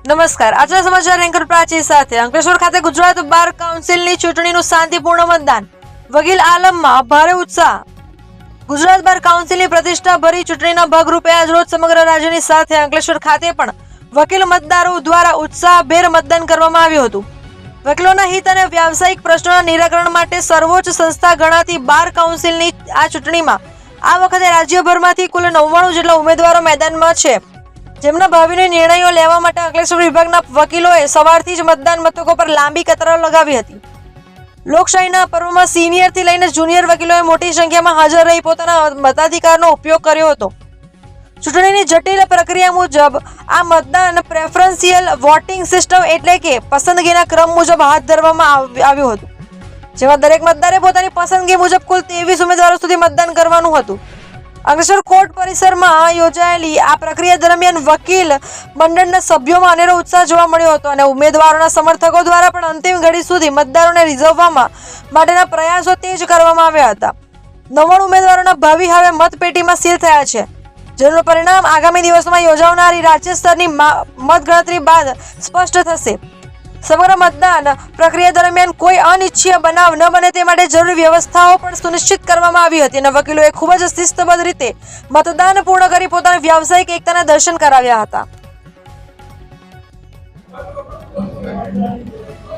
નમસ્કાર, આજના સમાચાર એન્કર પ્રાચી સાથે અંકલેશ્વર ખાતે ગુજરાત બાર કાઉન્સિલની ચૂંટણીનું શાંતિપૂર્ણ મતદાન, વકીલ આલમમાં ભારે ઉત્સાહ। ગુજરાત બાર કાઉન્સિલની પ્રતિષ્ઠાભરી ચૂંટણીના ભાગરૂપે આજરોજ સમગ્ર રાજ્યની સાથે અંકલેશ્વર ખાતે પણ વકીલ મતદારો દ્વારા ઉત્સાહભેર મતદાન કરવામાં આવ્યું હતું। વકીલોના હિત અને વ્યાવસાયિક પ્રશ્નોના નિરાકરણ માટે સર્વોચ્ચ સંસ્થા ગણાતી બાર કાઉન્સિલની આ ચૂંટણીમાં આ વખતે રાજ્યભરમાંથી કુલ 99 જેટલા ઉમેદવારો મેદાનમાં છે, જેમના ભાવિના નિર્ણયો લેવા માટે અંકલેશ્વર વિભાગના વકીલોએ સવારથી જ મતદાન મથકો પર લાંબી કતારો લગાવી હતી। લોકશાહીના પર્વમાં સિનિયરથી લઈને જુનિયર વકીલોએ મોટી સંખ્યામાં હાજર રહી પોતાના મતાધિકારનો ઉપયોગ કર્યો હતો। ચૂંટણીની જટિલ પ્રક્રિયા મુજબ આ મતદાન પ્રેફરન્શિયલ વોટિંગ સિસ્ટમ એટલે કે પસંદગીના ક્રમ મુજબ હાથ ધરવામાં આવ્યું હતું, જેમાં દરેક મતદારે પોતાની પસંદગી મુજબ કુલ 23 ઉમેદવારો સુધી મતદાન કરવાનું હતું। અંકલેશ્વર કોર્ટ પરિસરમાં યોજાયેલી આ પ્રક્રિયા દરમિયાન વકીલ મંડળના સભ્યોમાં અનેરો ઉત્સાહ જોવા મળ્યો હતો અને ઉમેદવારોના સમર્થકો દ્વારા પણ અંતિમ ઘડી સુધી મતદારોને રીઝવવા માટેના પ્રયાસો તેજ કરવામાં આવ્યા હતા। 99 ઉમેદવારોના ભાવિ હવે મતપેટીમાં સીલ થયા છે, જેનું પરિણામ આગામી દિવસોમાં યોજાનારી રાજ્ય સ્તરની મતગણતરી બાદ સ્પષ્ટ થશે। સમગ્ર મતદાન પ્રક્રિયા દરમિયાન કોઈ અનિચ્છનીય બનાવ ન બને તે માટે જરૂરી વ્યવસ્થાઓ પણ સુનિશ્ચિત કરવામાં આવી હતી અને વકીલોએ ખૂબ જ શિસ્તબદ્ધ રીતે મતદાન પૂર્ણ કરી પોતાની વ્યાવસાયિક એકતાના દર્શન કરાવ્યા હતા।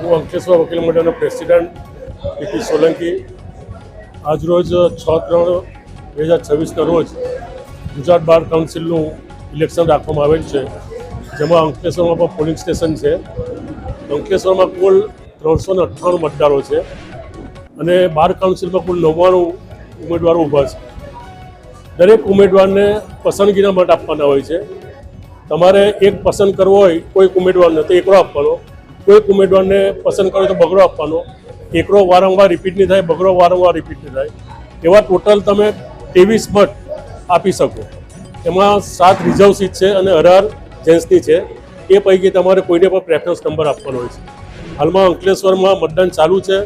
હું અંકલેશ્વર વકીલ મંડળનો પ્રેસિડેન્ટ પીપી સોલંકી આજરોજ 6/3/2026ના રોજ ગુજરાત બાર કાઉન્સિલનું ઇલેક્શન રાખવામાં આવેલ છે, જેમાં અંકલેશ્વરમાં પણ પોલિંગ સ્ટેશન છે। અંકલેશ્વરમાં કુલ 398 મતદારો છે અને બાર કાઉન્સિલમાં કુલ 99 ઉમેદવારો ઊભા છે। દરેક ઉમેદવારને પસંદગીના મત આપવાના હોય છે। તમારે એક પસંદ કરવો હોય કોઈક ઉમેદવારને તો એકડો આપવાનો, કોઈક ઉમેદવારને પસંદ કરો તો બગડો આપવાનો। એકડો વારંવાર રિપીટ નહીં થાય, બગડો વારંવાર રિપીટ નહીં થાય, એવા ટોટલ તમે 23 મત આપી શકો। એમાં 7 રિઝર્વ સીટ છે અને 18 જેન્ટ્સની છે। એ પૈકી તમારે કોઈને પણ પ્રેફરન્સ નંબર આપવાનો હોય છે। હાલમાં અંકલેશ્વરમાં મતદાન ચાલુ છે,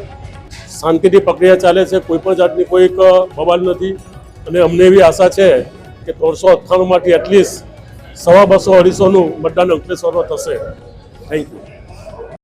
શાંતિથી પ્રક્રિયા ચાલે છે, કોઈ પણ જાતની કોઈક બવાલ નથી અને અમને એવી આશા છે કે 398માંથી એટલીસ્ટ 250-250નું મતદાન અંકલેશ્વરમાં થશે। Thank you.